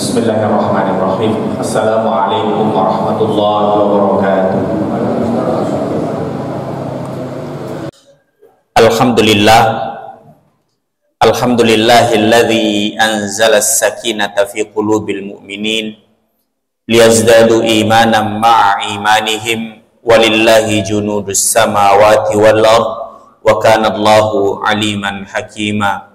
Bismillahirrahmanirrahim. Assalamualaikum warahmatullahi wabarakatuh. Alhamdulillah. Alhamdulillahilladzi anzala as-sakinata fi qulubil mu'minin liyazdadu imanan ma'a imanihim walillahi junudus samawati wal ard wa kana Allahu aliman hakima.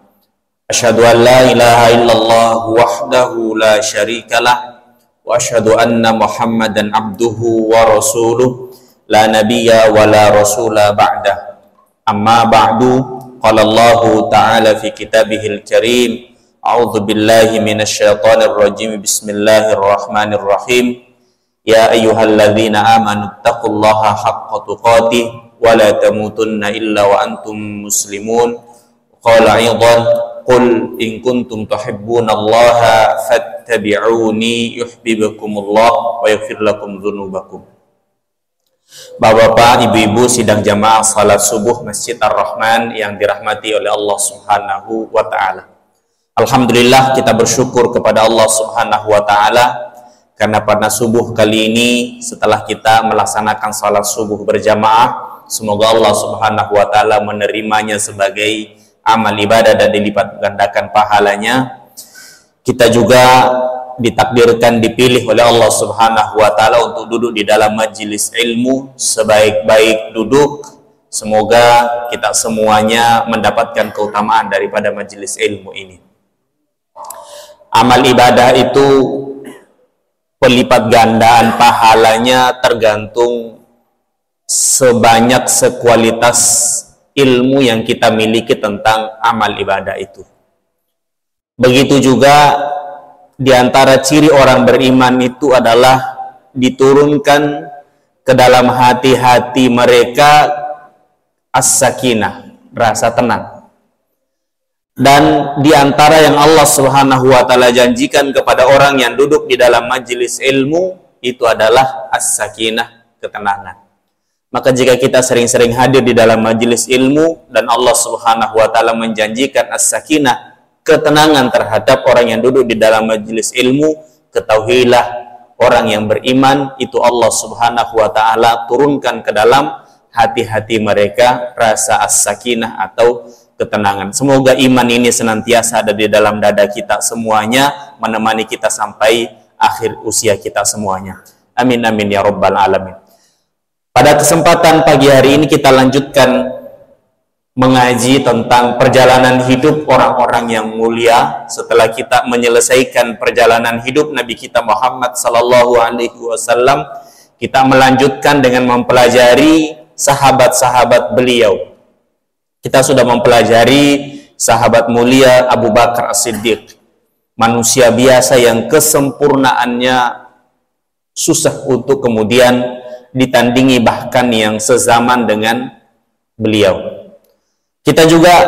Asyhadu an la ilaha illallah wahdahu la syarikalah wa asyhadu anna Muhammadan abduhu wa rasuluh la nabiyya wa la rasula ba'dah. Amma ba'du, qala Allah ta'ala fi kitabihil karim, a'udzu billahi minasy syaithanir rajim, bismillahirrahmanirrahim. Ya ayyuhalladzina amanu taqullaha haqqa tuqatih wa la tamutunna illa wa antum muslimun. Qala aidan, qul in kuntum tuhibbunallaha fattabi'uni yuhibbukumullah wa yaghfir lakum dzunubakum. Bapak-bapak, ibu-ibu sidang jamaah salat subuh Masjid Ar-Rahman yang dirahmati oleh Allah Subhanahu wa taala. Alhamdulillah, kita bersyukur kepada Allah Subhanahu wa taala karena pada subuh kali ini setelah kita melaksanakan salat subuh berjamaah, semoga Allah Subhanahu wa taala menerimanya sebagai amal ibadah dan dilipat gandakan pahalanya. Kita juga ditakdirkan dipilih oleh Allah Subhanahu wa taala untuk duduk di dalam majelis ilmu sebaik-baik duduk. Semoga kita semuanya mendapatkan keutamaan daripada majelis ilmu ini. Amal ibadah itu pelipat gandaan pahalanya tergantung sebanyak sekualitas ilmu yang kita miliki tentang amal ibadah itu. Begitu juga di antara ciri orang beriman itu adalah diturunkan ke dalam hati-hati mereka as-sakinah, rasa tenang. Dan di antara yang Allah Subhanahu wa taala janjikan kepada orang yang duduk di dalam majelis ilmu itu adalah as-sakinah, ketenangan. Maka jika kita sering-sering hadir di dalam majelis ilmu dan Allah Subhanahu wa taala menjanjikan as-sakinah, ketenangan terhadap orang yang duduk di dalam majelis ilmu, ketahuilah orang yang beriman itu Allah Subhanahu wa taala turunkan ke dalam hati-hati mereka rasa as-sakinah atau ketenangan. Semoga iman ini senantiasa ada di dalam dada kita semuanya, menemani kita sampai akhir usia kita semuanya. Amin amin ya rabbal alamin. Pada kesempatan pagi hari ini kita lanjutkan mengaji tentang perjalanan hidup orang-orang yang mulia. Setelah kita menyelesaikan perjalanan hidup Nabi kita Muhammad sallallahu alaihi wasallam, kita melanjutkan dengan mempelajari sahabat-sahabat beliau. Kita sudah mempelajari sahabat mulia Abu Bakar As-Siddiq, manusia biasa yang kesempurnaannya susah untuk kemudian ditandingi, bahkan yang sezaman dengan beliau. Kita juga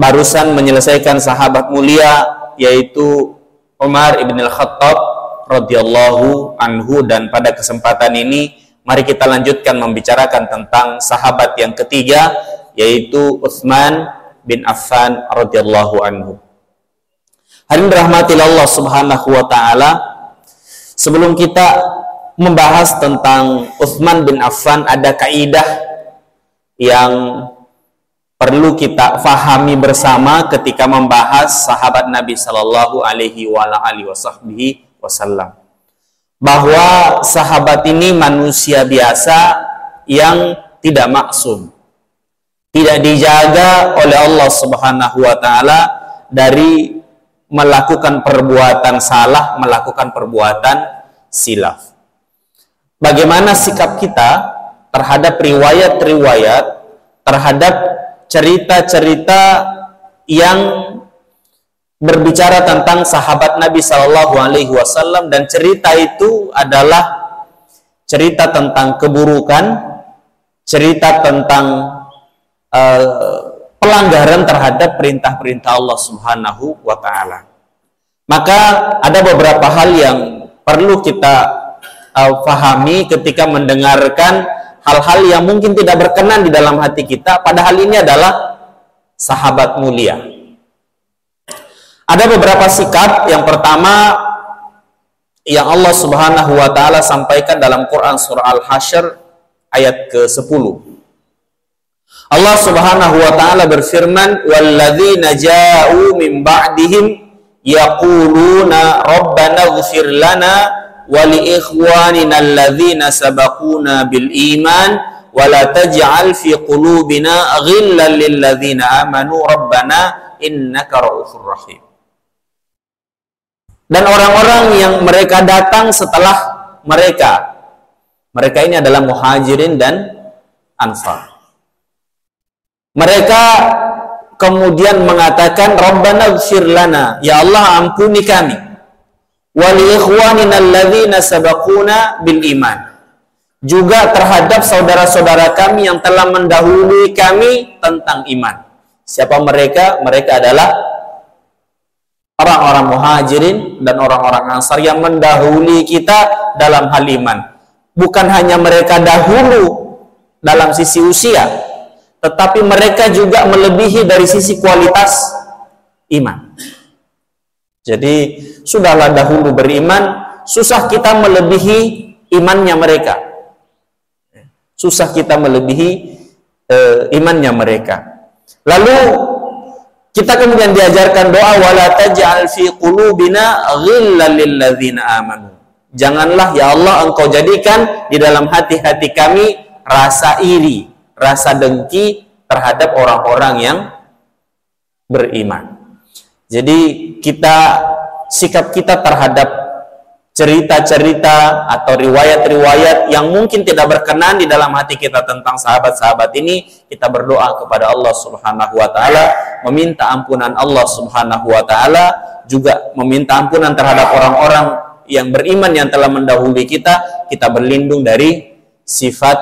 barusan menyelesaikan sahabat mulia yaitu Umar ibn al-Khattab radhiyallahu anhu, dan pada kesempatan ini mari kita lanjutkan membicarakan tentang sahabat yang ketiga yaitu Utsman bin Affan radhiyallahu anhu. Hadirin dirahmati Allah Subhanahu wa taala, sebelum kita membahas tentang Utsman bin Affan, ada kaidah yang perlu kita fahami bersama ketika membahas sahabat Nabi Sallallahu Alaihi Wasallam, bahwa sahabat ini manusia biasa yang tidak maksum, tidak dijaga oleh Allah Subhanahu wa taala dari melakukan perbuatan salah, melakukan perbuatan silaf. Bagaimana sikap kita terhadap riwayat-riwayat, terhadap cerita-cerita yang berbicara tentang sahabat Nabi Shallallahu Alaihi Wasallam, dan cerita itu adalah cerita tentang keburukan, cerita tentang pelanggaran terhadap perintah-perintah Allah Subhanahu wa taala. Maka ada beberapa hal yang perlu kita fahami ketika mendengarkan hal-hal yang mungkin tidak berkenan di dalam hati kita, padahal ini adalah sahabat mulia. Ada beberapa sikap. Yang pertama, yang Allah Subhanahu wa taala sampaikan dalam Quran surah Al-Hasyr ayat ke-10. Allah Subhanahu wa taala berfirman, "Walladzina ja'u min ba'dihim yaquluna rabbana ighfir lana wa li ikhwanina alladzina sabaquna bil iman wa la taj'al fi qulubina ghillan lil ladzina amanu rabbana innaka ra'ufur rahim." Dan orang-orang yang mereka datang setelah mereka ini adalah Muhajirin dan Ansar. Mereka kemudian mengatakan, Rabbana ighfir lana, ya Allah ampuni kami, wa li ikhwanina alladzina sabaquna bil iman, juga terhadap saudara-saudara kami yang telah mendahului kami tentang iman. Siapa mereka? Mereka adalah orang-orang Muhajirin dan orang-orang Ansar yang mendahului kita dalam hal iman. Bukan hanya mereka dahulu dalam sisi usia, tetapi mereka juga melebihi dari sisi kualitas iman. Jadi sudahlah dahulu beriman, susah kita melebihi imannya mereka. Susah kita melebihi imannya mereka. Lalu kita kemudian diajarkan doa, wala taj'al fi qulubina ghillan lil ladzina amanu. Janganlah ya Allah engkau jadikan di dalam hati-hati kami rasa iri, rasa dengki terhadap orang-orang yang beriman. Jadi sikap kita terhadap cerita-cerita atau riwayat-riwayat yang mungkin tidak berkenan di dalam hati kita tentang sahabat-sahabat ini, kita berdoa kepada Allah Subhanahu wa taala, meminta ampunan Allah Subhanahu wa taala, juga meminta ampunan terhadap orang-orang yang beriman yang telah mendahului kita berlindung dari sifat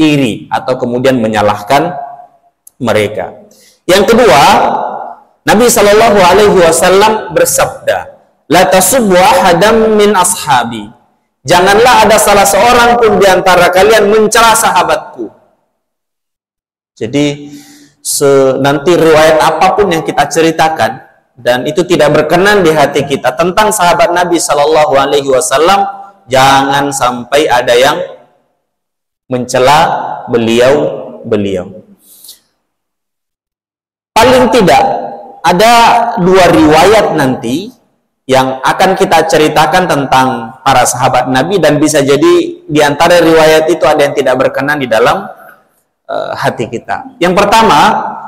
iri atau kemudian menyalahkan mereka. Yang kedua, Nabi Shallallahu Alaihi Wasallam bersabda, la tasubbu ahadam min ashabi. Janganlah ada salah seorang pun di antara kalian mencela sahabatku. Jadi nanti riwayat apapun yang kita ceritakan dan itu tidak berkenan di hati kita tentang sahabat Nabi Shallallahu Alaihi Wasallam, jangan sampai ada yang mencela beliau. Paling tidak ada dua riwayat nanti yang akan kita ceritakan tentang para sahabat Nabi, dan bisa jadi di antara riwayat itu ada yang tidak berkenan di dalam hati kita. Yang pertama,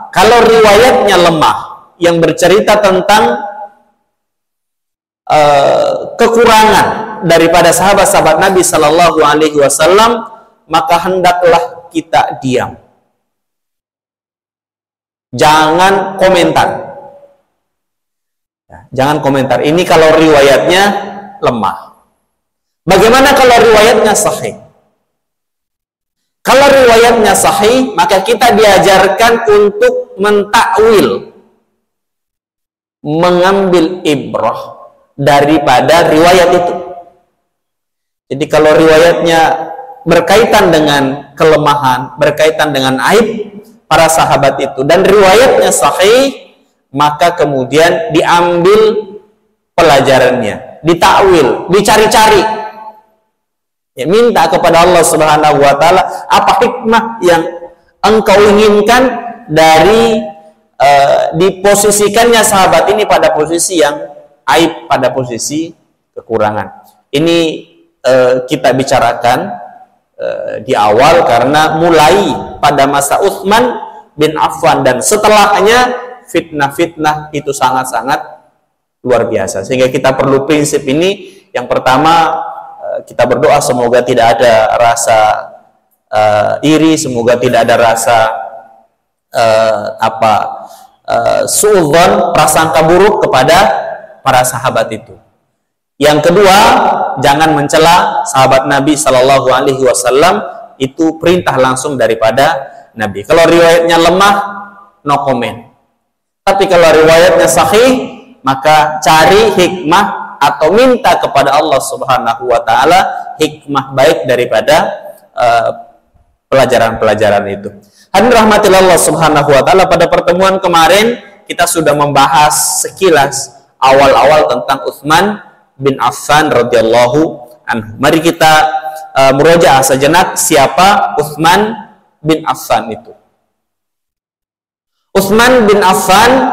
kalau riwayatnya lemah, yang bercerita tentang kekurangan daripada sahabat-sahabat Nabi Sallallahu Alaihi Wasallam, maka hendaklah kita diam. Jangan komentar. Jangan komentar. Ini kalau riwayatnya lemah. Bagaimana kalau riwayatnya sahih? Kalau riwayatnya sahih, maka kita diajarkan untuk mentakwil, mengambil ibrah daripada riwayat itu. Jadi kalau riwayatnya berkaitan dengan kelemahan, berkaitan dengan aib para sahabat itu, dan riwayatnya sahih, maka kemudian diambil pelajarannya, ditakwil, dicari-cari. Ya, minta kepada Allah Subhanahu wa taala, apa hikmah yang engkau inginkan dari diposisikannya sahabat ini pada posisi yang aib, pada posisi kekurangan. Ini kita bicarakan di awal karena mulai pada masa Utsman bin Affan dan setelahnya fitnah-fitnah itu sangat-sangat luar biasa, sehingga kita perlu prinsip ini. Yang pertama, kita berdoa semoga tidak ada rasa iri, semoga tidak ada rasa suudzon, prasangka buruk kepada para sahabat itu. Yang kedua, jangan mencela sahabat Nabi Shallallahu Alaihi Wasallam, itu perintah langsung daripada Nabi. Kalau riwayatnya lemah, no comment. Tapi kalau riwayatnya sahih, maka cari hikmah atau minta kepada Allah Subhanahu wa taala hikmah baik daripada pelajaran-pelajaran itu. Hadirin rahmatillah Allah Subhanahu wa taala, pada pertemuan kemarin kita sudah membahas sekilas awal-awal tentang Utsman bin Affan radhiyallahu anhu. Mari kita murojaah sejenak siapa Utsman bin Affan itu. Utsman bin Affan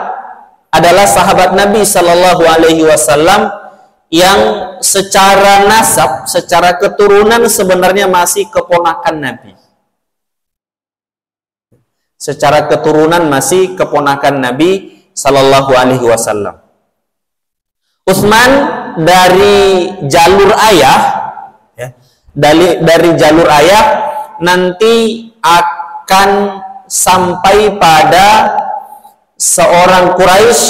adalah sahabat Nabi Shallallahu Alaihi Wasallam yang secara nasab, secara keturunan sebenarnya masih keponakan Nabi. Secara keturunan masih keponakan Nabi Shallallahu Alaihi Wasallam. Utsman dari jalur ayah, ya, dari jalur ayah nanti akan sampai pada seorang Quraisy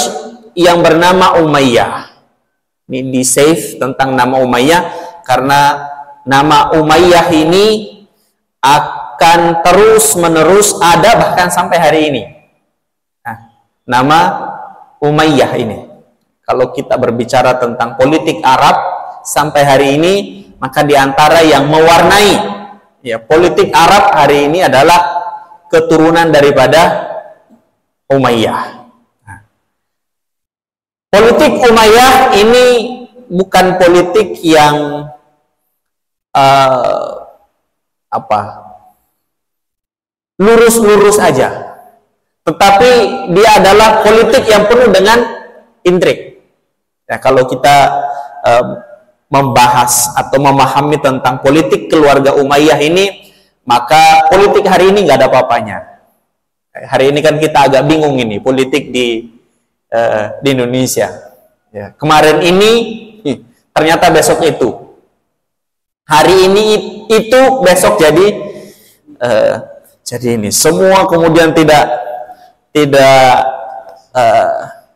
yang bernama Umayyah. Ini di save tentang nama Umayyah karena nama Umayyah ini akan terus menerus ada bahkan sampai hari ini. Nah, nama Umayyah ini, kalau kita berbicara tentang politik Arab sampai hari ini, maka diantara yang mewarnai ya politik Arab hari ini adalah keturunan daripada Umayyah. Nah, politik Umayyah ini bukan politik yang lurus-lurus aja, tetapi dia adalah politik yang penuh dengan intrik. Ya, kalau kita membahas atau memahami tentang politik keluarga Umayyah ini, maka politik hari ini nggak ada apa-apanya. Hari ini kan kita agak bingung ini politik di Indonesia. Ya, kemarin ini ternyata besok itu, hari ini itu, besok jadi ini semua kemudian tidak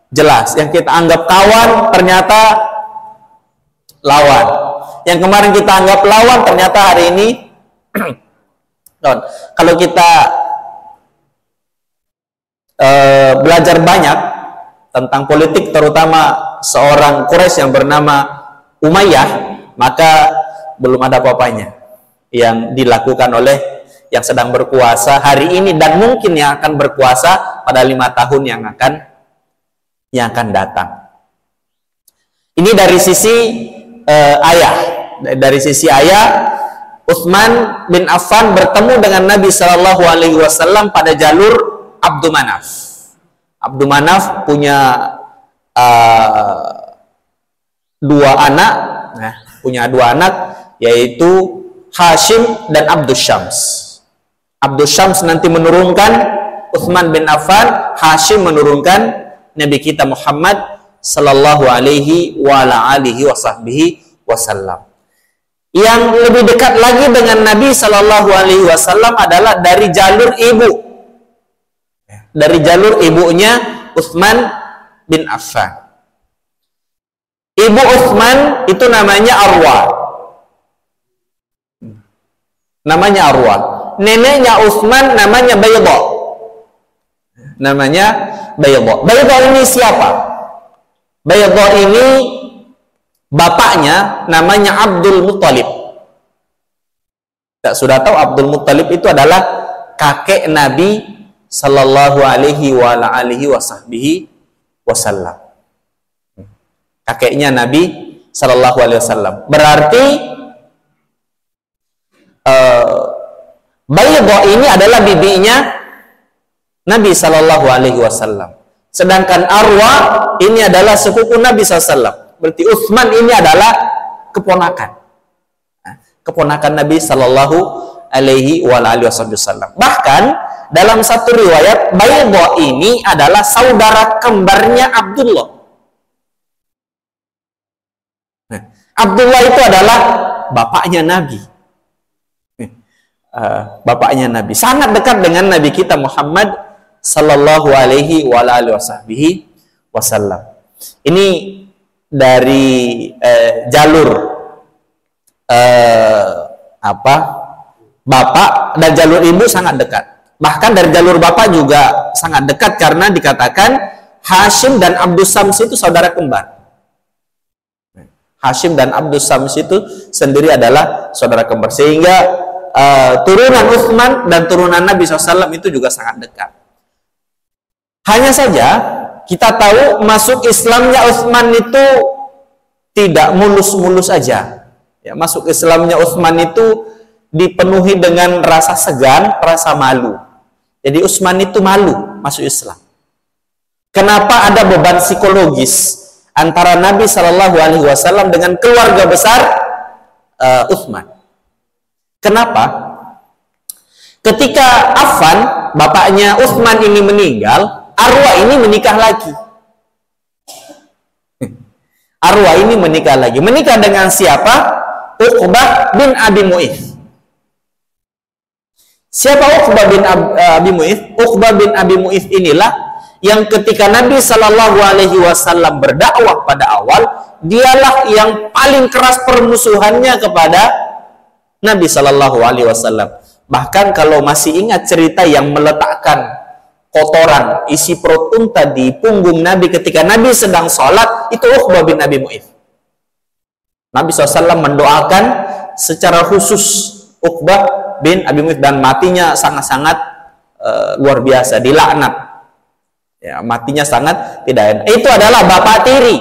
jelas. Yang kita anggap kawan ternyata lawan. Yang kemarin kita anggap lawan ternyata hari ini lawan. Kalau kita belajar banyak tentang politik, terutama seorang Quraisy yang bernama Umayyah, maka belum ada apa-apanya yang dilakukan oleh yang sedang berkuasa hari ini dan mungkin yang akan berkuasa pada 5 tahun yang akan datang. Ini dari sisi ayah. Dari sisi ayah, Utsman bin Affan bertemu dengan Nabi Shallallahu Alaihi Wasallam pada jalur Abdul Manaf. Abdul Manaf punya 2 anak, punya 2 anak, yaitu Hashim dan Abdul Syams. Abdul Syams nanti menurunkan Utsman bin Affan, Hashim menurunkan Nabi kita Muhammad Sallallahu Alaihi Wasallam. Yang lebih dekat lagi dengan Nabi Sallallahu Alaihi Wasallam adalah dari jalur ibu. Dari jalur ibunya Utsman bin Affan. Ibu Utsman itu namanya Arwa. Namanya Arwa. Neneknya Utsman namanya Bayda. Namanya Bayda. Bayda ini siapa? Bayda ini bapaknya namanya Abdul Muttalib. Kita sudah tahu Abdul Muttalib itu adalah kakek Nabi Sallallahu Alaihi Wasallam. Kakeknya Nabi Sallallahu Alaihi Wasallam. Berarti Bayda ini adalah bibinya Nabi Sallallahu Alaihi Wasallam. Sedangkan Arwa ini adalah sepupu Nabi SAW. Berarti Utsman ini adalah keponakan. Keponakan Nabi Sallallahu Alaihi Wasallam. Bahkan dalam satu riwayat, Bayda ini adalah saudara kembarnya Abdullah. Abdullah itu adalah bapaknya Nabi. Bapaknya Nabi. Sangat dekat dengan Nabi kita Muhammad Sallallahu Alaihi Wasallam. Ini dari jalur bapak dan jalur ibu sangat dekat. Bahkan dari jalur bapak juga sangat dekat karena dikatakan Hashim dan Abdul Syams itu saudara kembar. Hashim dan Abdul Syams itu sendiri adalah saudara kembar, sehingga turunan Utsman dan turunan Nabi SAW itu juga sangat dekat. Hanya saja kita tahu masuk Islamnya Utsman itu tidak mulus-mulus aja. Ya, masuk Islamnya Utsman itu dipenuhi dengan rasa segan, rasa malu. Jadi Utsman itu malu masuk Islam. Kenapa? Ada beban psikologis antara Nabi Shallallahu Alaihi Wasallam dengan keluarga besar Utsman. Kenapa? Ketika Affan, bapaknya Utsman ini meninggal, Arwah ini menikah lagi. Arwah ini menikah lagi. Menikah dengan siapa? Uqbah bin Abi Mu'ayth. Siapa Uqbah bin Abi Mu'ayth? Uqbah bin Abi Mu'ayth inilah yang ketika Nabi Shallallahu Alaihi Wasallam berdakwah pada awal, dialah yang paling keras permusuhannya kepada Nabi Shallallahu Alaihi Wasallam. Bahkan kalau masih ingat cerita yang meletakkan kotoran isi perut unta di punggung Nabi ketika Nabi sedang sholat, itu Uqbah bin Abi Mu'ayth. Nabi SAW mendoakan secara khusus Uqbah bin Abi Mu'ayth, dan matinya sangat-sangat luar biasa, dilaknat. Ya, matinya sangat tidak enak. Itu adalah bapak tiri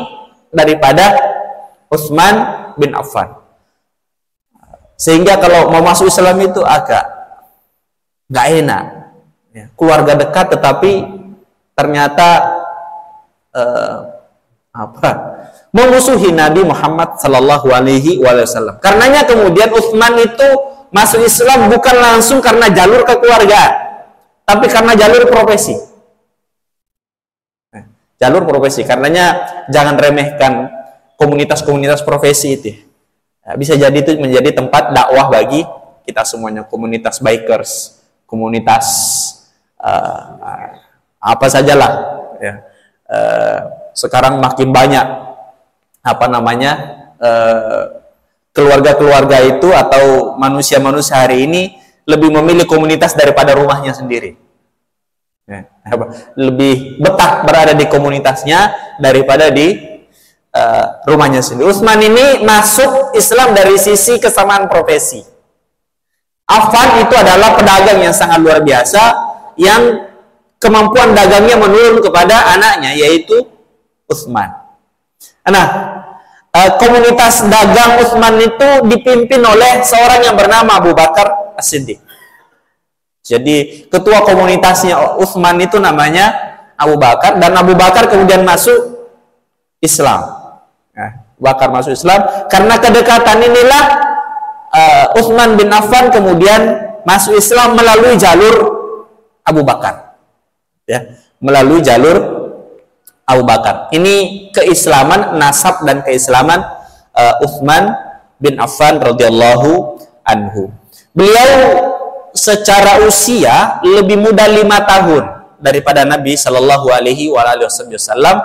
daripada Utsman bin Affan. Sehingga kalau mau masuk Islam itu agak nggak enak. Ya, keluarga dekat tetapi ternyata memusuhi Nabi Muhammad Sallallahu Alaihi Wasallam. Karenanya kemudian Utsman itu masuk Islam bukan langsung karena jalur kekeluargaan, tapi karena jalur profesi. Jalur profesi. Karenanya jangan remehkan komunitas-komunitas profesi itu. Bisa jadi itu menjadi tempat dakwah bagi kita semuanya. Komunitas bikers, komunitas apa sajalah. Ya. Sekarang makin banyak keluarga-keluarga itu atau manusia-manusia hari ini lebih memilih komunitas daripada rumahnya sendiri. Ya, lebih betah berada di komunitasnya daripada di rumahnya sendiri. Utsman ini masuk Islam dari sisi kesamaan profesi. Affan itu adalah pedagang yang sangat luar biasa, yang kemampuan dagangnya menurun kepada anaknya, yaitu Utsman. Nah, komunitas dagang Utsman itu dipimpin oleh seorang yang bernama Abu Bakar As-Siddiq. Jadi ketua komunitasnya Utsman itu namanya Abu Bakar, dan Abu Bakar kemudian masuk Islam. Abu Bakar masuk Islam karena kedekatan inilah Utsman bin Affan kemudian masuk Islam melalui jalur Abu Bakar. Ya, melalui jalur Abu Bakar. Ini keislaman, nasab dan keislaman Utsman bin Affan radhiyallahu anhu. Beliau secara usia lebih muda 5 tahun daripada Nabi Shallallahu Alaihi Wasallam.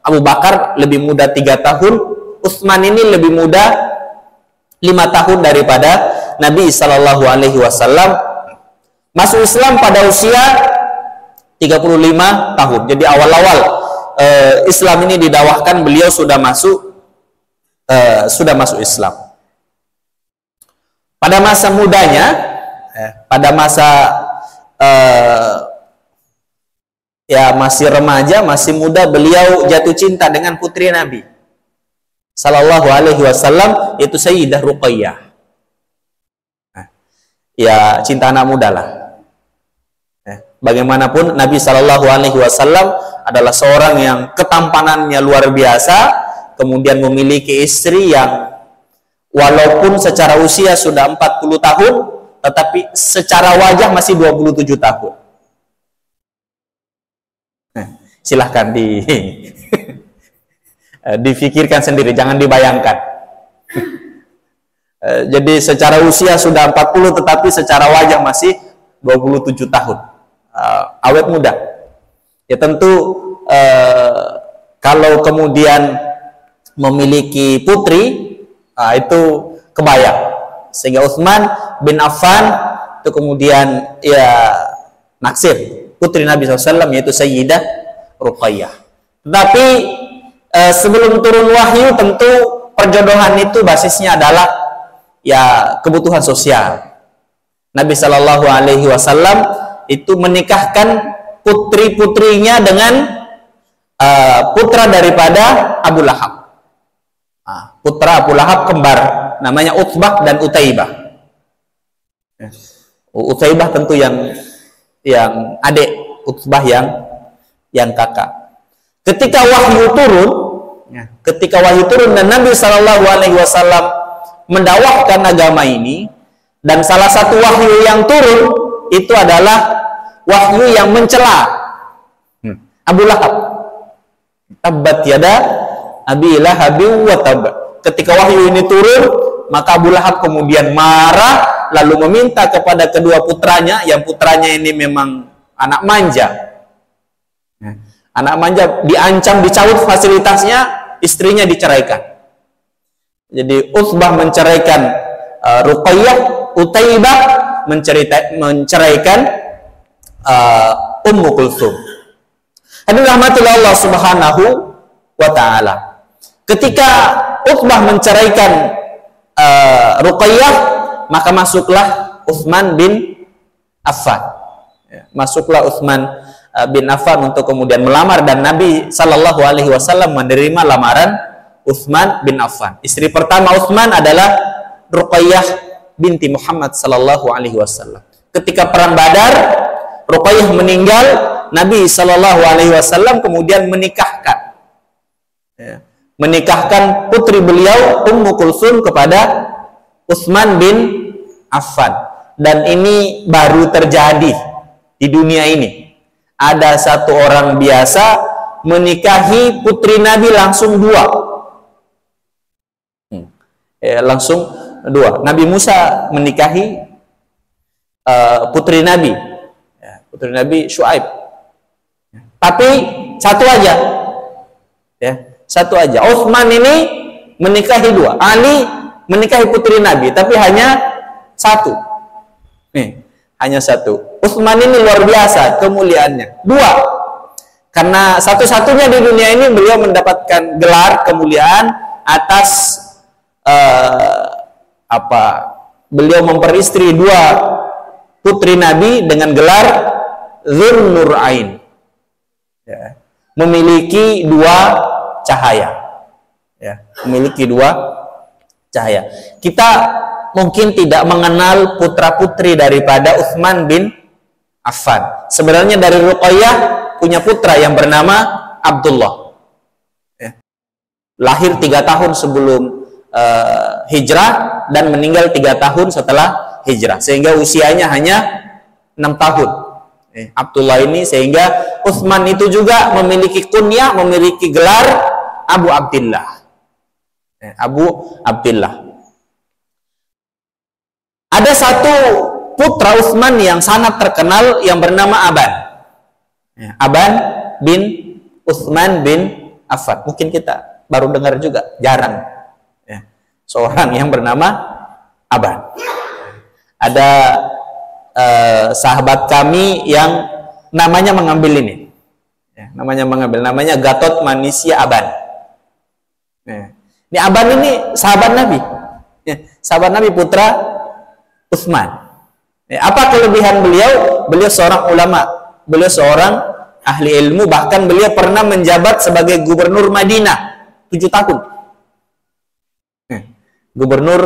Abu Bakar lebih muda 3 tahun, Utsman ini lebih muda 5 tahun daripada Nabi Shallallahu Alaihi Wasallam. Masuk Islam pada usia 35 tahun. Jadi awal-awal Islam ini didakwahkan, beliau sudah masuk Islam. Pada masa mudanya, pada masa masih remaja, masih muda, beliau jatuh cinta dengan putri Nabi Sallallahu Alaihi Wasallam, yaitu Sayyidah Ruqayyah. Ya, cinta anak muda lah. Bagaimanapun Nabi Sallallahu Alaihi Wasallam adalah seorang yang ketampanannya luar biasa, kemudian memiliki istri yang walaupun secara usia sudah 40 tahun, tetapi secara wajah masih 27 tahun. Silahkan difikirkan sendiri, jangan dibayangkan. Jadi secara usia sudah 40, tetapi secara wajah masih 27 tahun. Awet muda. Ya tentu kalau kemudian memiliki putri, itu kebayang. Sehingga Utsman bin Affan itu kemudian naksir putri Nabi SAW, yaitu Sayyidah Ruqayyah. Tetapi sebelum turun wahyu, tentu perjodohan itu basisnya adalah kebutuhan sosial. Nabi Shallallahu Alaihi Wasallam itu menikahkan putri-putrinya dengan putra daripada Abu Lahab. putra Abu Lahab kembar, namanya Utbah dan Utaibah. Utaibah tentu yang adik, Utbah yang kakak. Ketika wahyu turun dan Nabi SAW mendakwahkan agama ini, dan salah satu wahyu yang turun itu adalah wahyu yang mencela Abu Lahab. Tabbat yada Abi Lahabin wa tab. Ketika wahyu ini turun, maka Abu Lahab kemudian marah, lalu meminta kepada kedua putranya, yang putranya ini memang anak manja. Anak manja diancam dicabut fasilitasnya, istrinya diceraikan. Jadi Utbah menceraikan Ruqayyah, Utaibah menceraikan Ummu Kulthum. Hadirin rahmatullah Allah Subhanahu wa taala. Ketika Utbah menceraikan Ruqayyah, maka masuklah Utsman bin Affan. Masuklah Utsman bin Affan untuk kemudian melamar, dan Nabi Shallallahu alaihi wasallam menerima lamaran Utsman bin Affan. Istri pertama Utsman adalah Ruqayyah binti Muhammad Shallallahu alaihi wasallam. Ketika perang Badar, Ruqayyah meninggal, Nabi Shallallahu alaihi wasallam kemudian menikahkan putri beliau Ummu Kulthum kepada Utsman bin Affan. Dan ini baru terjadi di dunia ini. Ada satu orang biasa menikahi putri Nabi langsung dua. Langsung dua. Nabi Musa menikahi putri Nabi, putri Nabi Syuaib. Tapi satu aja, satu aja. Utsman ini menikahi dua. Ali menikahi putri Nabi, tapi hanya satu. Hanya satu. Utsman ini luar biasa kemuliaannya. Dua. Karena satu-satunya di dunia ini beliau mendapatkan gelar kemuliaan atas beliau memperistri dua putri Nabi dengan gelar Dzun-Nurain. Memiliki dua cahaya. Memiliki dua cahaya. Kita mungkin tidak mengenal putra-putri daripada Utsman bin Affan. Sebenarnya dari Ruqayyah punya putra yang bernama Abdullah. Lahir 3 tahun sebelum hijrah dan meninggal 3 tahun setelah hijrah, sehingga usianya hanya 6 tahun. Abdullah ini, sehingga Utsman itu juga memiliki kunyah, memiliki gelar Abu Abdillah. Abu Abdillah. Ada satu putra Utsman yang sangat terkenal yang bernama Aban. Aban bin Utsman bin Affan. Mungkin kita baru dengar juga, jarang. Seorang yang bernama Aban. Ada sahabat kami yang namanya mengambil ini. Namanya Gatot Manisya Aban. Ini Aban ini sahabat Nabi. Sahabat Nabi, putra Utsman. Apa kelebihan beliau? Beliau seorang ulama, beliau seorang ahli ilmu, bahkan beliau pernah menjabat sebagai gubernur Madinah 7 tahun. Gubernur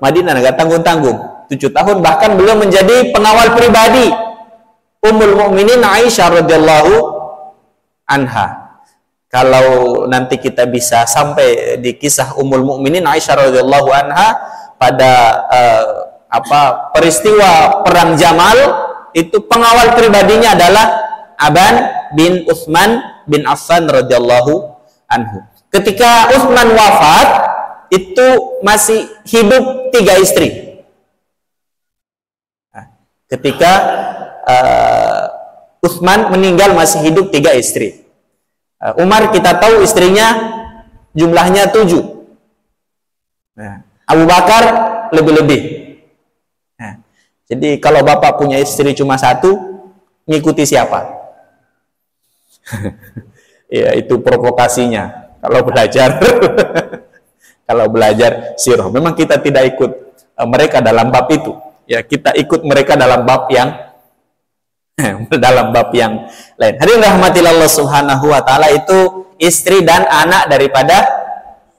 Madinah, nggak tanggung-tanggung, 7 tahun. Bahkan beliau menjadi pengawal pribadi Ummul Mukminin Aisyah radhiyallahu anha. Kalau nanti kita bisa sampai di kisah Ummul Mukminin Aisyah radhiyallahu anha pada peristiwa perang Jamal, itu pengawal pribadinya adalah Aban bin Utsman bin Affan radhiyallahu anhu. Ketika Utsman wafat, itu masih hidup 3 istri. Ketika Utsman meninggal masih hidup 3 istri. Umar kita tahu istrinya jumlahnya 7. Abu Bakar lebih-lebih. Jadi kalau bapak punya istri cuma 1, ngikuti siapa? Ya, itu provokasinya. Kalau belajar kalau belajar sirah, memang kita tidak ikut mereka dalam bab itu. Ya, kita ikut mereka dalam bab yang lain. Hadirin rahmatillah Allah Subhanahu wa taala, itu istri dan anak daripada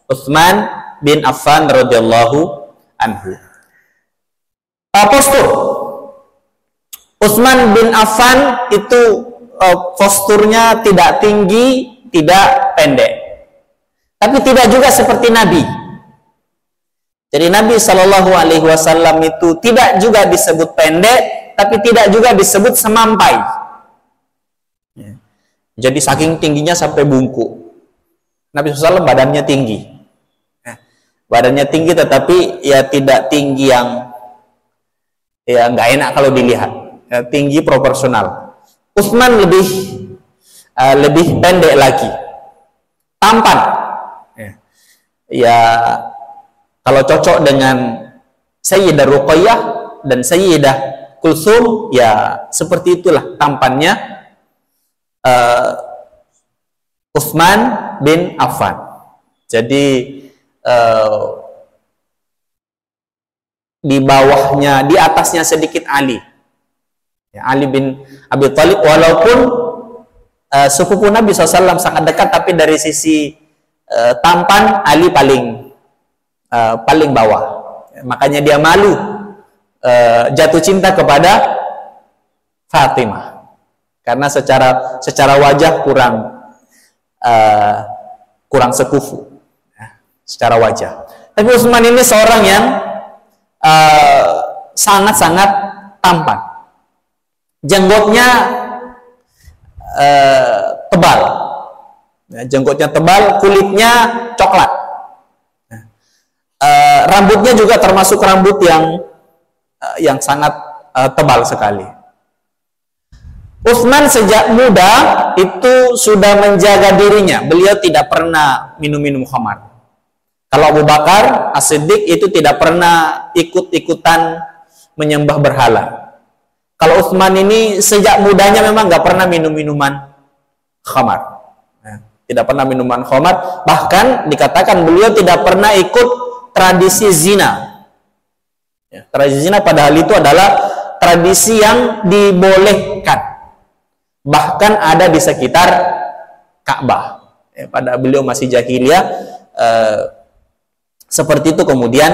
Utsman bin Affan radhiyallahu anhu. Postur Utsman bin Affan itu posturnya tidak tinggi, tidak pendek, tapi tidak juga seperti Nabi. Jadi Nabi Shallallahu Alaihi Wasallam itu tidak juga disebut pendek, tapi tidak juga disebut semampai. Jadi saking tingginya sampai bungkuk. Nabi SAW badannya tinggi, badannya tinggi, tetapi ya tidak tinggi yang ya nggak enak kalau dilihat, ya, tinggi proporsional. Utsman lebih pendek lagi, tampan. Ya kalau cocok dengan Sayyidah Ruqayyah dan Sayyidah Kulsum, ya seperti itulah tampannya Utsman bin Affan. Jadi di bawahnya, di atasnya sedikit Ali, ya, Ali bin Abi Thalib, walaupun sepupu Nabi SAW sangat dekat, tapi dari sisi tampan Ali paling bawah. Makanya dia malu jatuh cinta kepada Fatimah karena secara wajah kurang sekufu, secara wajah. Tapi Utsman ini seorang yang sangat-sangat tampan. Jenggotnya tebal, jenggotnya tebal, kulitnya coklat. Rambutnya juga termasuk rambut yang sangat tebal sekali. Utsman sejak muda itu sudah menjaga dirinya. Beliau tidak pernah minum khamar. Kalau Abu Bakar As-Siddiq itu tidak pernah ikut-ikutan menyembah berhala. Kalau Utsman ini sejak mudanya memang nggak pernah minum minuman khamar. Tidak pernah minuman khamar. Bahkan dikatakan beliau tidak pernah ikut tradisi zina. Tradisi zina padahal itu adalah tradisi yang dibolehkan. Bahkan ada di sekitar Ka'bah. Pada beliau masih jahiliyah, seperti itu kemudian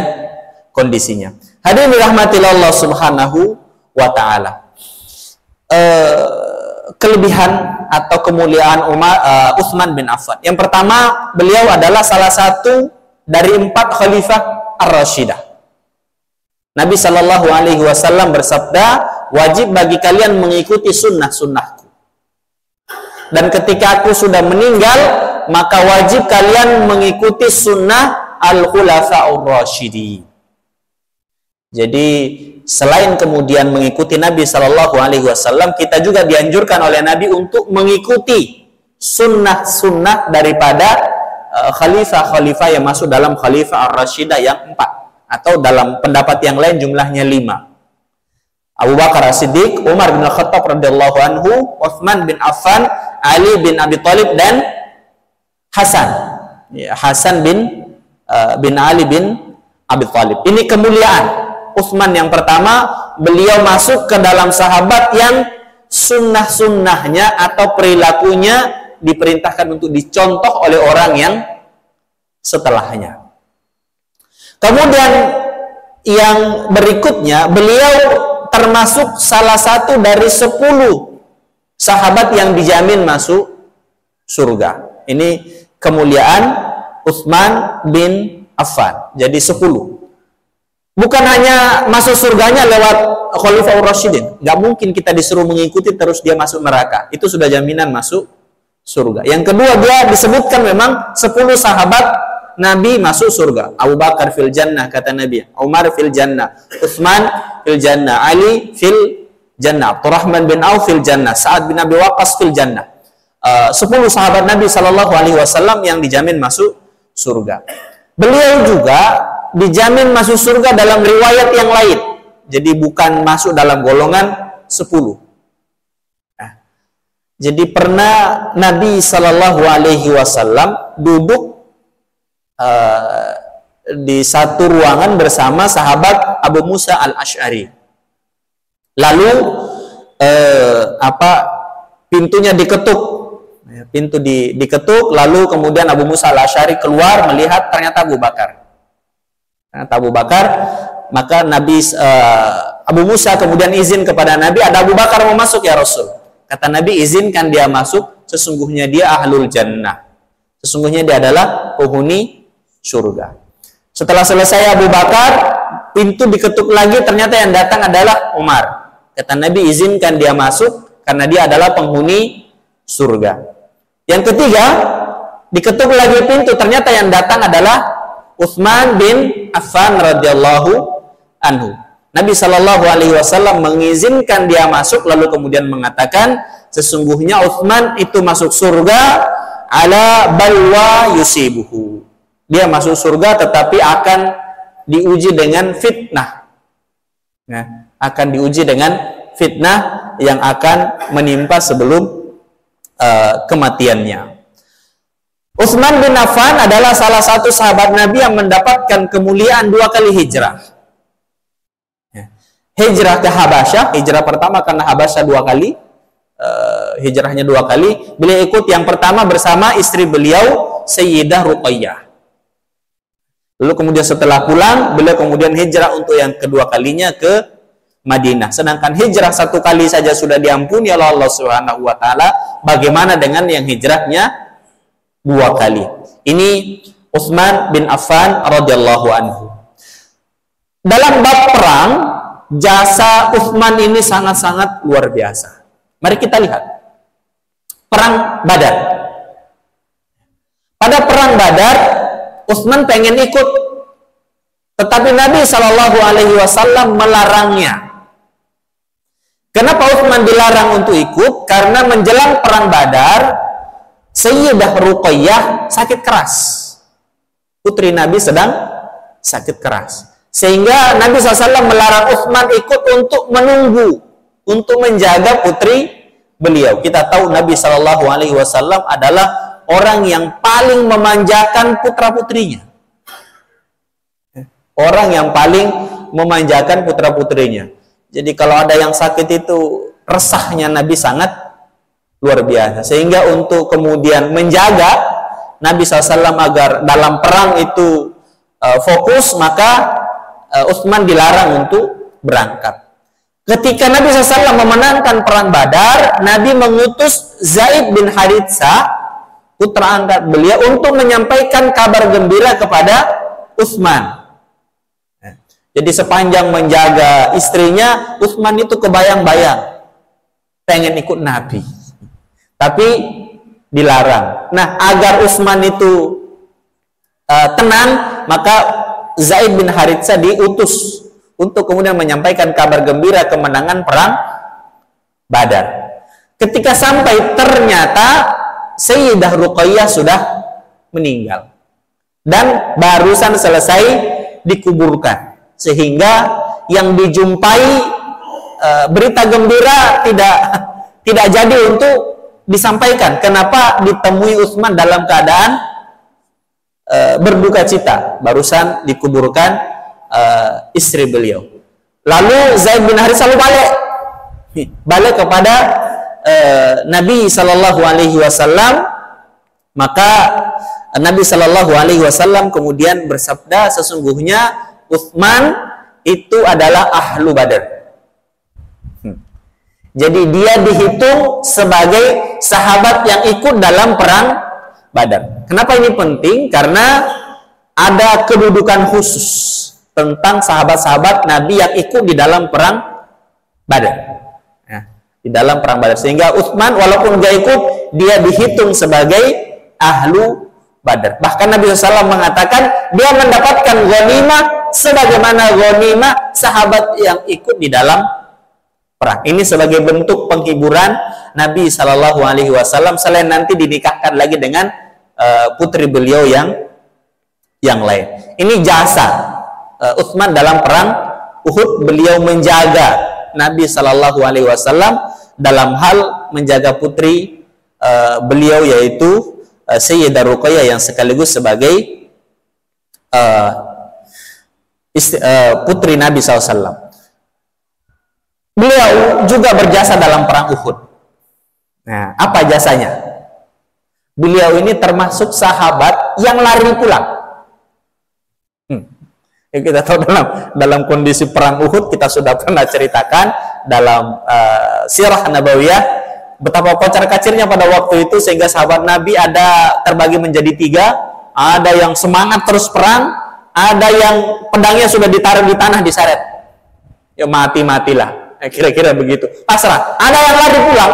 kondisinya. Hadirin dirahmati Allah Subhanahu wa taala. Kelebihan atau kemuliaan Utsman bin Affan. Yang pertama, beliau adalah salah satu dari 4 khalifah Ar-Rasyidah. Nabi Shallallahu Alaihi Wasallam bersabda, wajib bagi kalian mengikuti sunnah-sunnahku. Dan ketika aku sudah meninggal, maka wajib kalian mengikuti sunnah al-khulafa'ur rasyidin. Jadi selain kemudian mengikuti Nabi Shallallahu Alaihi Wasallam, kita juga dianjurkan oleh Nabi untuk mengikuti sunnah-sunnah daripada khalifah-khalifah yang masuk dalam khalifah ar-rasyidah yang 4, atau dalam pendapat yang lain jumlahnya 5. Abu Bakar As-Siddiq, Umar bin Khattab radhiyallahu anhu, Utsman bin Affan, Ali bin Abi Thalib, dan Hasan. Ya, Hasan bin Ali bin Abi Thalib. Ini kemuliaan Utsman yang pertama. Beliau masuk ke dalam sahabat yang sunnah-sunnahnya atau perilakunya diperintahkan untuk dicontoh oleh orang yang setelahnya. Kemudian yang berikutnya, beliau termasuk salah satu dari 10 sahabat yang dijamin masuk surga. Ini kemuliaan Utsman bin Affan. Jadi 10. Bukan hanya masuk surganya lewat Khalifah Ar-Rasyidin. Nggak mungkin kita disuruh mengikuti terus dia masuk neraka. Itu sudah jaminan masuk surga. Yang kedua, dia disebutkan memang 10 sahabat Nabi masuk surga. Abu Bakar fil jannah, kata Nabi. Umar fil jannah, Utsman fil jannah, Ali fil jannah, Abdurrahman bin Auf fil jannah, Sa'ad bin Abi Waqqas fil jannah. 10 sahabat Nabi Shallallahu Alaihi Wasallam yang dijamin masuk surga. Beliau juga dijamin masuk surga dalam riwayat yang lain. Jadi bukan masuk dalam golongan 10. Jadi pernah Nabi Shallallahu Alaihi Wasallam duduk di satu ruangan bersama sahabat Abu Musa al-Asy'ari. Lalu pintunya diketuk, pintu diketuk. Lalu kemudian Abu Musa al-Asy'ari keluar, melihat ternyata Abu Bakar. Kata Abu Bakar, maka Abu Musa kemudian izin kepada Nabi, ada Abu Bakar mau masuk ya Rasul. Kata Nabi, izinkan dia masuk, sesungguhnya dia ahlul jannah. Sesungguhnya dia adalah penghuni surga. Setelah selesai Abu Bakar, pintu diketuk lagi, ternyata yang datang adalah Umar. Kata Nabi, izinkan dia masuk karena dia adalah penghuni surga. Yang ketiga, diketuk lagi pintu, ternyata yang datang adalah Utsman bin Affan radhiyallahu anhu. Nabi Shallallahu alaihi wasallam mengizinkan dia masuk, lalu kemudian mengatakan, sesungguhnya Utsman itu masuk surga ala balwa yusibuhu. Dia masuk surga tetapi akan diuji dengan fitnah. Nah, akan diuji dengan fitnah yang akan menimpa sebelum kematiannya. Utsman bin Affan adalah salah satu sahabat Nabi yang mendapatkan kemuliaan 2 kali hijrah. Hijrah ke Habasyah, hijrah pertama karena Habasyah 2 kali, hijrahnya 2 kali. Beliau ikut yang pertama bersama istri beliau, Sayyidah Ruqayyah. Lalu kemudian setelah pulang, beliau kemudian hijrah untuk yang kedua kalinya ke Madinah. Sedangkan hijrah 1 kali saja sudah diampuni oleh Allah Subhanahu wa taala, bagaimana dengan yang hijrahnya 2 kali? Ini Utsman bin Affan radhiyallahu anhu. Dalam bab perang, jasa Utsman ini sangat-sangat luar biasa. Mari kita lihat perang Badar. Pada perang Badar, Utsman pengen ikut, tetapi Nabi Shallallahu alaihi wasallam melarangnya. Kenapa Utsman dilarang untuk ikut? Karena menjelang perang Badar, Sayyidah Ruqayyah sakit keras. Putri Nabi sedang sakit keras. Sehingga Nabi SAW melarang Utsman ikut untuk menunggu, untuk menjaga putri beliau. Kita tahu Nabi SAW adalah orang yang paling memanjakan putra-putrinya. Orang yang paling memanjakan putra-putrinya. Jadi kalau ada yang sakit itu, resahnya Nabi sangat luar biasa. Sehingga untuk kemudian menjaga Nabi SAW agar dalam perang itu fokus, maka Utsman dilarang untuk berangkat. Ketika Nabi SAW memenangkan perang Badar, Nabi mengutus Zaid bin Haritsah, putra angkat beliau, untuk menyampaikan kabar gembira kepada Utsman. Jadi sepanjang menjaga istrinya, Utsman itu kebayang-bayang pengen ikut Nabi, tapi dilarang. Nah, agar Utsman itu tenang, maka Zaid bin Haritsah diutus untuk kemudian menyampaikan kabar gembira kemenangan perang Badar. Ketika sampai, ternyata Sayyidah Ruqayyah sudah meninggal dan barusan selesai dikuburkan, sehingga yang dijumpai berita gembira tidak jadi untuk disampaikan. Kenapa ditemui Utsman dalam keadaan berduka cita, barusan dikuburkan istri beliau. Lalu Zaid bin Haritsah balik kepada Nabi Shallallahu alaihi wasallam. Maka Nabi Shallallahu alaihi wasallam kemudian bersabda, sesungguhnya Utsman itu adalah ahlu Badar. Jadi dia dihitung sebagai sahabat yang ikut dalam perang Badar. Kenapa ini penting? Karena ada kedudukan khusus tentang sahabat-sahabat Nabi yang ikut di dalam perang Badar. Ya, di dalam perang Badar. Sehingga Utsman walaupun gak ikut, dia dihitung sebagai ahlu Badar. Bahkan Nabi SAW mengatakan dia mendapatkan ghanimah sebagaimana ghanimah sahabat yang ikut di dalam perang. Ini sebagai bentuk penghiburan Nabi Shallallahu alaihi wasallam, selain nanti dinikahkan lagi dengan putri beliau yang lain. Ini jasa Utsman dalam perang Uhud. Beliau menjaga Nabi Shallallahu alaihi wasallam dalam hal menjaga putri beliau, yaitu Sayyidah Ruqayyah, yang sekaligus sebagai putri Nabi SAW. Beliau juga berjasa dalam perang Uhud. Nah, apa jasanya? Beliau ini termasuk sahabat yang lari pulang. Kita tahu dalam kondisi perang Uhud, kita sudah pernah ceritakan dalam sirah Nabawiyah betapa kocar-kacirnya pada waktu itu, sehingga sahabat Nabi ada terbagi menjadi 3. Ada yang semangat terus perang, ada yang pedangnya sudah ditaruh di tanah, diseret, ya mati-matilah, kira-kira begitu, pasrah. Ada yang lari pulang.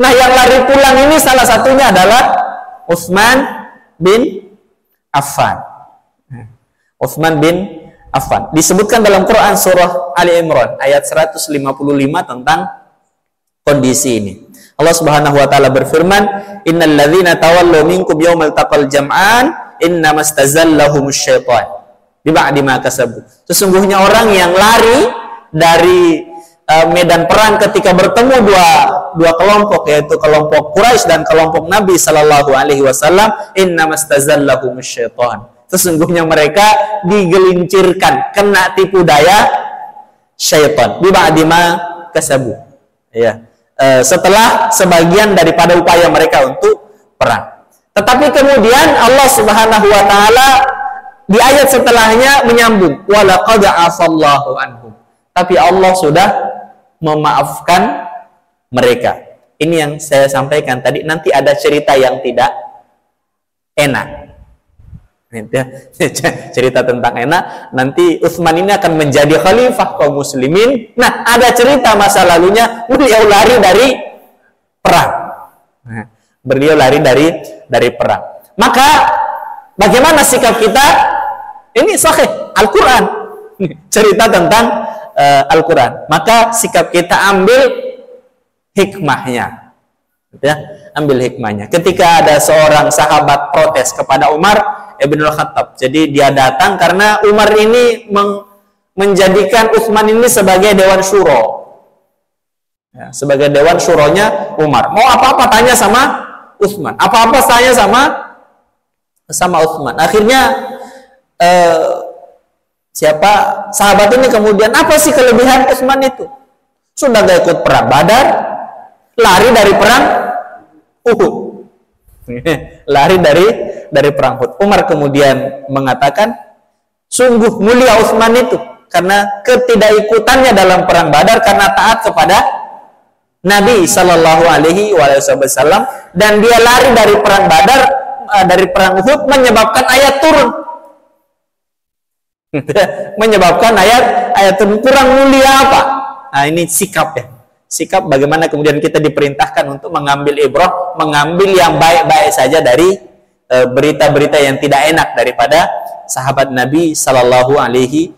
Nah, yang lari pulang ini salah satunya adalah Utsman bin Affan. Utsman bin Affan disebutkan dalam Quran surah Ali Imran ayat 155 tentang kondisi ini. Allah Subhanahu wa taala berfirman, "Innal ladzina tawallaw minkum yaumal taqal jam'an innamastazallahumush syaitan biba'di ma kasabu." Sesungguhnya orang yang lari dari medan perang ketika bertemu dua kelompok, yaitu kelompok Quraisy dan kelompok Nabi sallallahu alaihi wasallam, innamastazallahumush syaitan. Sesungguhnya mereka digelincirkan, kena tipu daya syaitan biba'di ma kasabu, ya, setelah sebagian daripada upaya mereka untuk perang. Tetapi kemudian Allah Subhanahu wa taala di ayat setelahnya menyambung, walaqad afallahu anhum, tapi Allah sudah memaafkan mereka. Ini yang saya sampaikan tadi, nanti ada cerita yang tidak enak. Cerita tentang enak, nanti Utsman ini akan menjadi khalifah kaum muslimin. Nah, ada cerita masa lalunya, beliau lari dari perang. Beliau lari dari perang. Maka bagaimana sikap kita? Ini sahih Al-Quran, cerita tentang Al-Quran. Maka sikap kita ambil hikmahnya, ya, ambil hikmahnya. Ketika ada seorang sahabat protes kepada Umar Ibnul Khattab, jadi dia datang karena Umar ini menjadikan Utsman ini sebagai dewan syuro, ya, sebagai dewan syuronya Umar. Mau apa-apa tanya sama Utsman, apa-apa tanya sama Utsman. Akhirnya sahabat ini kemudian, apa sih kelebihan Utsman itu? Sudah gak ikut perang Badar, lari dari perang Uhud. Lari dari perang Uhud. Umar kemudian mengatakan, sungguh mulia Utsman itu karena ketidakikutannya dalam perang Badar karena taat kepada Nabi Shallallahu Alaihi Wasallam, dan dia lari dari perang Badar, dari perang Uhud, menyebabkan ayat turun. Menyebabkan ayat turun. Kurang mulia apa? Nah, ini sikap, ya. Sikap bagaimana kemudian kita diperintahkan untuk mengambil ibrah, mengambil yang baik-baik saja dari berita-berita yang tidak enak daripada sahabat Nabi Sallallahu Alaihi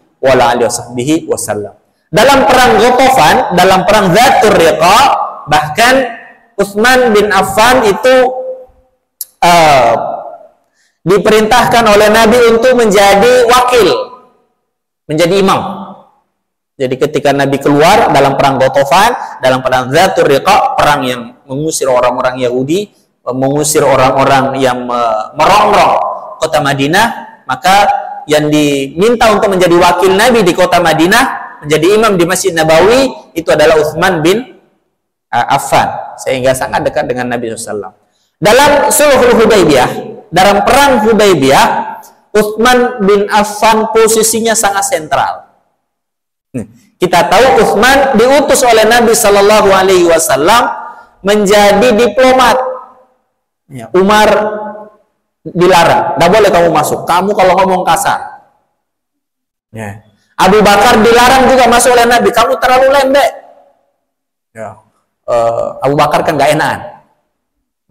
Wasallam. Dalam perang Ghatafan, dalam perang Dzatur Riqa, bahkan Utsman bin Affan itu diperintahkan oleh Nabi untuk menjadi wakil, menjadi imam. Jadi ketika Nabi keluar dalam perang Ghatafan, dalam perang Dzatur Riqa, perang yang mengusir orang-orang Yahudi, mengusir orang-orang yang merongrong kota Madinah, maka yang diminta untuk menjadi wakil Nabi di kota Madinah, menjadi imam di Masjid Nabawi, itu adalah Utsman bin Affan, sehingga sangat dekat dengan Nabi SAW. Dalam Sulhul Hudaybiyah, dalam perang Hudaybiyah, Utsman bin Affan posisinya sangat sentral. Kita tahu Utsman diutus oleh Nabi Shallallahu Alaihi Wasallam menjadi diplomat. Ya, Umar dilarang, tidak boleh kamu masuk. Kamu kalau ngomong kasar. Ya. Abu Bakar dilarang juga masuk oleh Nabi. Kamu terlalu lembek. Ya. Abu Bakar kan nggak enakan.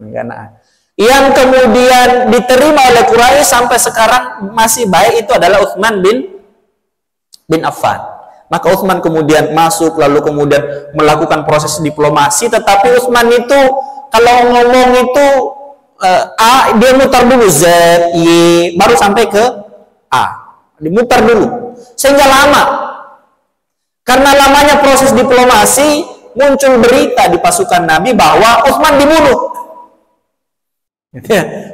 Nggak enakan. Yang kemudian diterima oleh Quraisy sampai sekarang masih baik itu adalah Utsman bin Affan. Maka Utsman kemudian masuk, lalu kemudian melakukan proses diplomasi. Tetapi Utsman itu kalau ngomong itu A, dia mutar dulu Z, Y, baru sampai ke A. Dimutar dulu, sehingga lama. Karena lamanya proses diplomasi, muncul berita di pasukan Nabi bahwa Utsman dibunuh.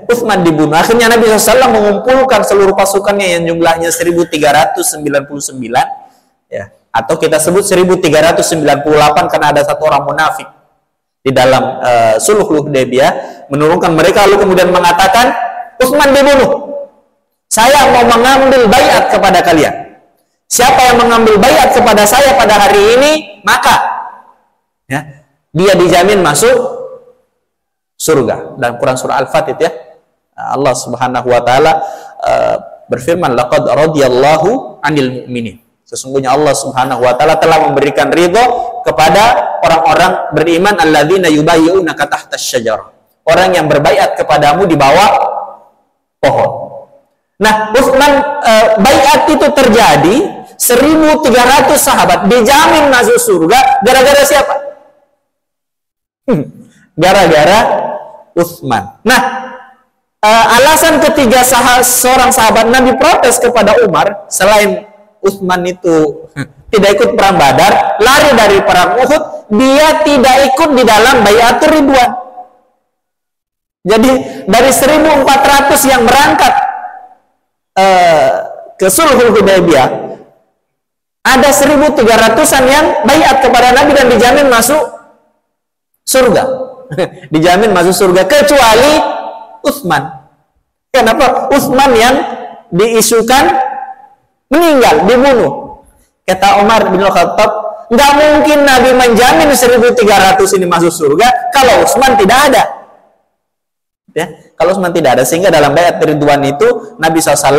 Utsman dibunuh. Akhirnya Nabi SAW mengumpulkan seluruh pasukannya yang jumlahnya 1399. Ya, atau kita sebut 1398 karena ada satu orang munafik di dalam Sulhul Hudaybiyah, menurunkan mereka lalu kemudian mengatakan Utsman dibunuh. Saya mau mengambil baiat kepada kalian. Siapa yang mengambil baiat kepada saya pada hari ini, maka ya, dia dijamin masuk surga. Dalam Quran surah Al-Fatih ya, Allah Subhanahu wa taala berfirman, laqad radhiyallahu 'anil mu'minin. Sesungguhnya Allah Subhanahu wa taala telah memberikan ridho kepada orang-orang beriman, alladzina yubayyi'unaka tahtas syajarah. Orang yang berbaiat kepadamu di bawah pohon. Nah, Utsman baiat itu terjadi, 1.300 sahabat dijamin masuk surga gara-gara siapa? Gara-gara Utsman. Nah, alasan ketiga seorang sahabat Nabi protes kepada Umar, selain Utsman itu tidak ikut perang Badar, lari dari perang Uhud, dia tidak ikut di dalam Baiatur Ridwan. Jadi dari 1.400 yang berangkat ke Sulhul Hudaybiyah, ada 1.300-an yang baiat kepada Nabi dan dijamin masuk surga. Dijamin masuk surga, kecuali Utsman. Kenapa? Utsman yang diisukan meninggal, dibunuh. Kata Umar bin Khattab, nggak mungkin Nabi menjamin 1.300 ini masuk surga kalau Utsman tidak ada. Ya, kalau Utsman tidak ada, sehingga dalam baiat Ridwan itu Nabi SAW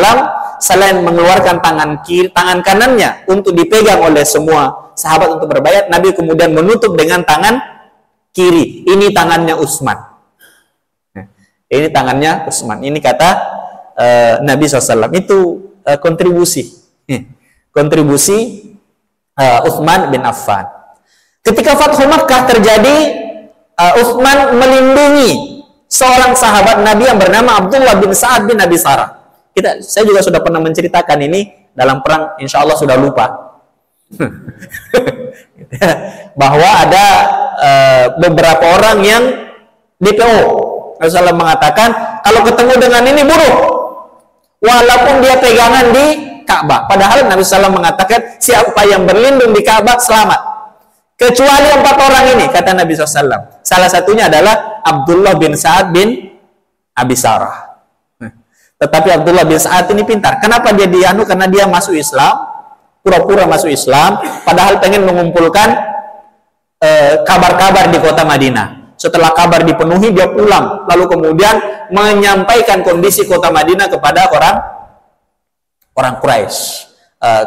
selain mengeluarkan tangan kanannya untuk dipegang oleh semua sahabat untuk berbaiat, Nabi kemudian menutup dengan tangan kiri. Ini tangannya Utsman. Ini tangannya Utsman. Ini kata Nabi SAW. Itu kontribusi Utsman bin Affan. Ketika Fathu Makkah terjadi, Utsman melindungi seorang sahabat Nabi yang bernama Abdullah bin Sa'ad bin Abi Sarah. Saya juga sudah pernah menceritakan ini dalam perang, insya Allah sudah lupa. Bahwa ada beberapa orang yang DPO. Rasulullah mengatakan, kalau ketemu dengan ini bunuh, walaupun dia pegangan di Ka'bah. Padahal Nabi SAW mengatakan, siapa yang berlindung di Ka'bah selamat, kecuali 4 orang ini, kata Nabi SAW. Salah satunya adalah Abdullah bin Sa'ad bin Abi Sarah. Tetapi Abdullah bin Sa'ad ini pintar. Kenapa dia dianu? Karena dia masuk Islam, pura-pura masuk Islam, padahal pengen mengumpulkan kabar-kabar di kota Madinah. Setelah kabar dipenuhi, dia pulang, lalu kemudian menyampaikan kondisi kota Madinah kepada orang Quraisy.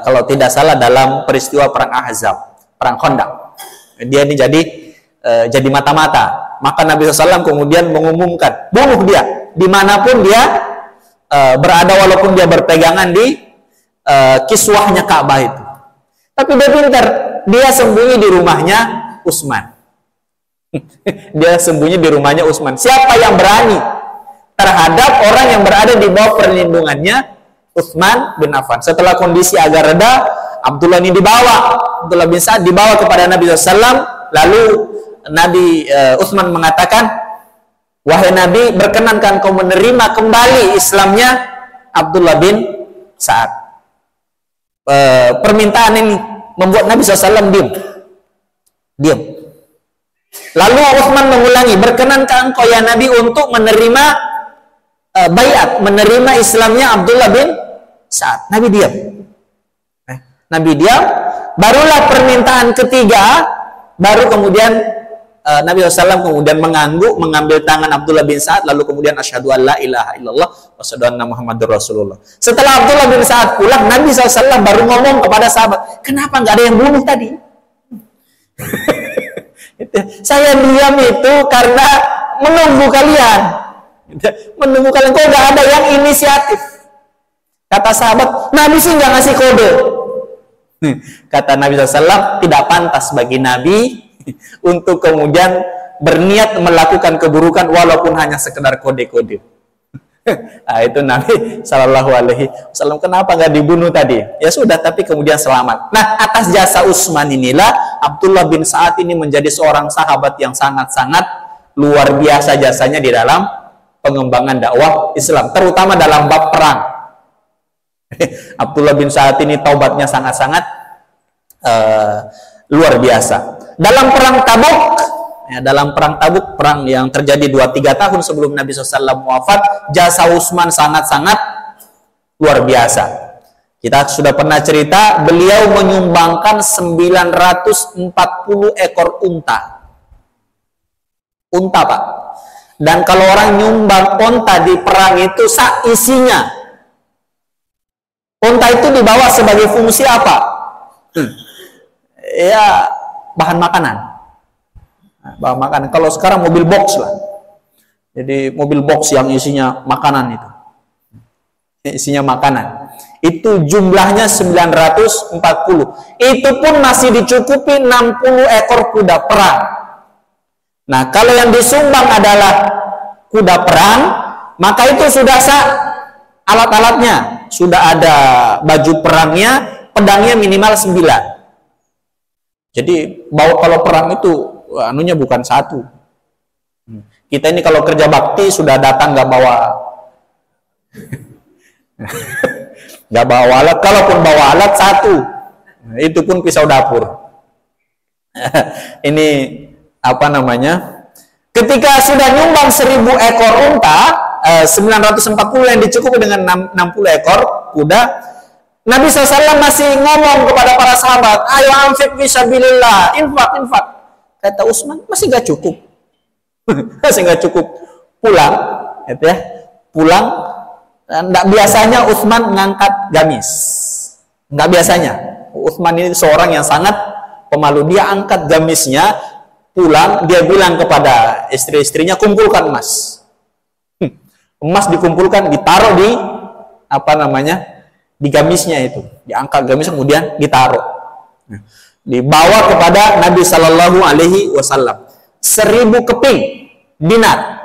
Kalau tidak salah dalam peristiwa perang Ahzab, perang Khandaq. Dia ini jadi mata-mata. Maka Nabi SAW kemudian mengumumkan, bunuh dia dimanapun dia berada, walaupun dia berpegangan di kiswahnya Ka'bah itu. Tapi dia pintar, dia sembunyi di rumahnya Utsman. Dia sembunyi di rumahnya Utsman. Siapa yang berani terhadap orang yang berada di bawah perlindungannya Utsman bin Affan? Setelah kondisi agak reda, Abdullah bin Sa'ad dibawa kepada Nabi SAW. Lalu Nabi Utsman mengatakan, wahai Nabi, berkenankan kau menerima kembali Islamnya Abdullah bin Sa'ad. Permintaan ini membuat Nabi SAW diam. Lalu Utsman mengulangi, berkenankah engkau ya Nabi untuk menerima baiat, menerima Islamnya Abdullah bin Sa'ad? Nabi diam. Nabi diam. Barulah permintaan ketiga, baru kemudian Nabi SAW kemudian mengambil tangan Abdullah bin Sa'ad, lalu kemudian asyhadu an la ilaha illallah wa asyhadu anna Muhammadur Rasulullah. Setelah Abdullah bin Sa'ad pulang, Nabi SAW baru ngomong kepada sahabat, kenapa nggak ada yang bunuh tadi? Saya diam itu karena menunggu kalian. Menunggu kalian, kok nggak ada yang inisiatif? Kata sahabat, Nabi sih nggak ngasih kode. Kata Nabi SAW, tidak pantas bagi Nabi untuk kemudian berniat melakukan keburukan walaupun hanya sekedar kode-kode. Nah, itu Nabi Shallallahu Alaihi Wasallam, kenapa nggak dibunuh tadi? Ya sudah, tapi kemudian selamat. Nah, atas jasa Utsman inilah Abdullah bin Sa'ad ini menjadi seorang sahabat yang sangat-sangat luar biasa jasanya di dalam pengembangan dakwah Islam, terutama dalam bab perang. Abdullah bin Sa'ad ini taubatnya sangat-sangat luar biasa. Dalam perang Tabuk, perang yang terjadi 2-3 tahun sebelum Nabi SAW wafat, jasa Utsman sangat-sangat luar biasa. Kita sudah pernah cerita, beliau menyumbangkan 940 ekor unta. Unta, Pak. Dan kalau orang nyumbang unta di perang itu isinya. Unta itu dibawa sebagai fungsi apa? Ya, bahan makanan. Bahan makanan. Kalau sekarang mobil box lah. Jadi mobil box yang isinya makanan itu. Isinya makanan. Itu jumlahnya 940. Itu pun masih dicukupi 60 ekor kuda perang. Nah, kalau yang disumbang adalah kuda perang, maka itu sudah sah alat-alatnya. Sudah ada baju perangnya, pedangnya minimal 9. Jadi, kalau perang itu, anunya bukan satu. Kita ini kalau kerja bakti, sudah datang nggak bawa nggak bawa alat, kalaupun bawa alat satu, itu pun pisau dapur. Ini apa namanya? Ketika sudah nyumbang 1000 ekor unta, 940 yang dicukupi dengan 60 ekor kuda, Nabi SAW masih ngomong kepada para sahabat, ayo anfik fisabilillah, infak. Kata Utsman, masih nggak cukup. Masih nggak cukup. Pulang, gitu ya. Pulang. Nggak biasanya Utsman ngangkat gamis. Nggak biasanya. Utsman ini seorang yang sangat pemalu. Dia angkat gamisnya, pulang, dia bilang kepada istri-istrinya, kumpulkan emas. Emas dikumpulkan, ditaruh di apa namanya, di gamisnya itu. Diangkat gamis kemudian ditaruh. Dibawa kepada Nabi Shallallahu Alaihi Wasallam. 1000 keping dinar.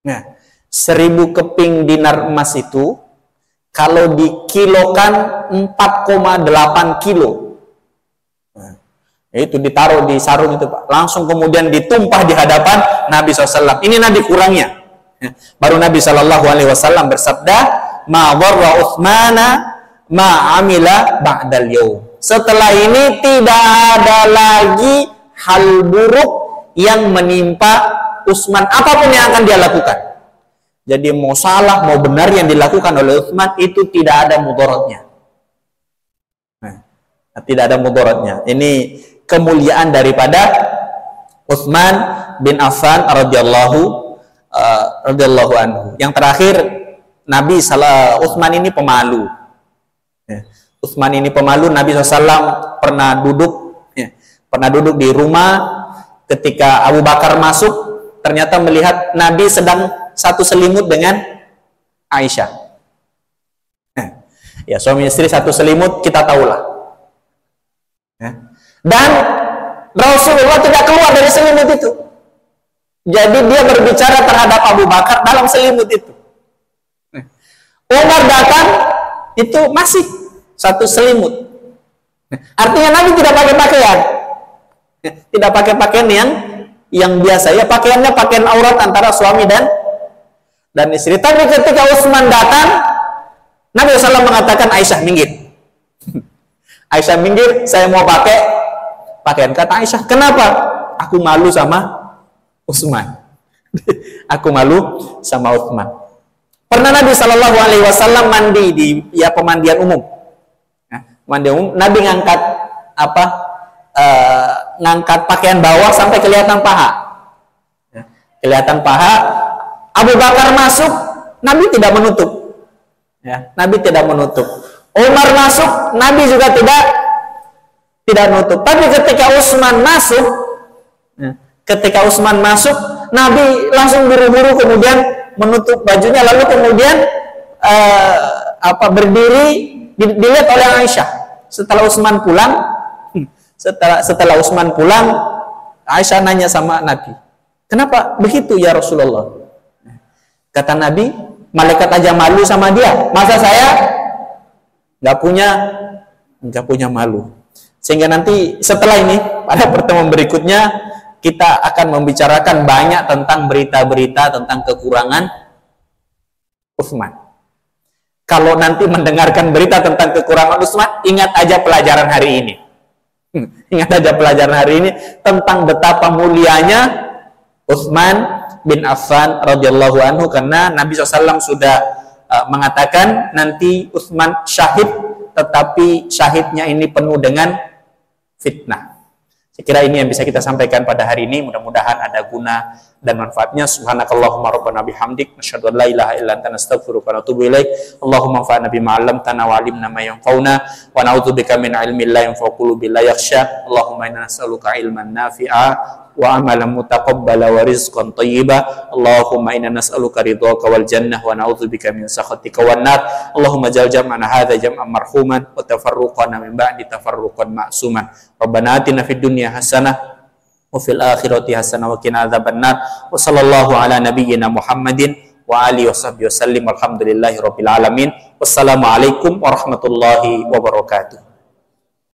Nah, 1000 keping dinar emas itu kalau dikilokan 4,8 kilo. Nah, itu ditaruh di sarung itu, Pak. Langsung kemudian ditumpah di hadapan Nabi SAW. Ini Nabi kurangnya. Baru Nabi SAW bersabda, ma dharra Utsmana ma amila ba'dal yaum. Setelah ini tidak ada lagi hal buruk yang menimpa Utsman, apapun yang akan dia lakukan. Jadi mau salah, mau benar yang dilakukan oleh Utsman itu tidak ada mudaratnya. Nah, tidak ada mudaratnya. Ini kemuliaan daripada Utsman bin Affan radhiyallahu anhu. Yang terakhir, Utsman ini pemalu. Utsman ini pemalu. Nabi SAW pernah duduk di rumah ketika Abu Bakar masuk, ternyata melihat Nabi sedang satu selimut dengan Aisyah. Ya, suami istri satu selimut, kita tahulah. Dan Rasulullah tidak keluar dari selimut itu. Jadi dia berbicara terhadap Abu Bakar dalam selimut itu. Umar datang, itu masih satu selimut. Artinya Nabi tidak pakai pakaian. Tidak pakai pakaian yang biasa. Ya, pakaiannya pakaian aurat antara suami dan istri. Tapi ketika Utsman datang, Nabi SAW mengatakan, Aisyah minggir. Aisyah minggir, saya mau pakai pakaian. Kata Aisyah, kenapa? Aku malu sama Utsman. Aku malu sama Utsman. Pernah Nabi SAW mandi di pemandian umum. Mandi umum, Nabi ngangkat ngangkat pakaian bawah sampai kelihatan paha. Kelihatan paha. Abu Bakar masuk, Nabi tidak menutup. Nabi tidak menutup. Umar masuk, Nabi juga tidak menutup. Tapi ketika Utsman masuk, Nabi langsung buru-buru kemudian menutup bajunya, lalu kemudian berdiri, dilihat oleh Aisyah. Setelah Utsman pulang, Aisyah nanya sama Nabi, kenapa begitu ya Rasulullah? Kata Nabi, malaikat aja malu sama dia, masa saya nggak punya malu? Sehingga nanti setelah ini pada pertemuan berikutnya kita akan membicarakan banyak tentang berita-berita tentang kekurangan Utsman. Kalau nanti mendengarkan berita tentang kekurangan Utsman, ingat aja pelajaran hari ini. Ingat aja pelajaran hari ini tentang betapa mulianya Utsman bin Affan radhiyallahu anhu, karena Nabi SAW sudah mengatakan nanti Utsman syahid, tetapi syahidnya ini penuh dengan fitnah. Saya kira ini yang bisa kita sampaikan pada hari ini. Mudah-mudahan ada guna dan manfaatnya. Subhanakallahumma rabbana bihamdik nasyhadu an la ilaha illa anta nastaghfiruka wa natubu ilaik. Allahumma anfa'na bima 'allamtana wa 'allimna ma yanfa'una wa na'udzubika min 'ilmin la yanfa'u qulubi la yakhsha. Allahumma inna nas'aluka 'ilman nafi'a wa amalan mutaqabbala wa rizqan thayyiba. Allahumma inna nas'aluka ridhaka wal jannah wa na'udzubika min sakhatika wan nar. Allahumma ja'al jam'ana hadza jam'an marhuman wa tafarruqana min ba'di tafarruqan ma'suman. Rabbana atina fid dunya hasanah wa fil akhirati hasanah wa qina adzabannar. Wa sallallahu ala nabiyyina Muhammadin wa alihi washabbihi wasallim. Walhamdulillahirabbil alamin. Wassalamu alaikum warahmatullahi wabarakatuh.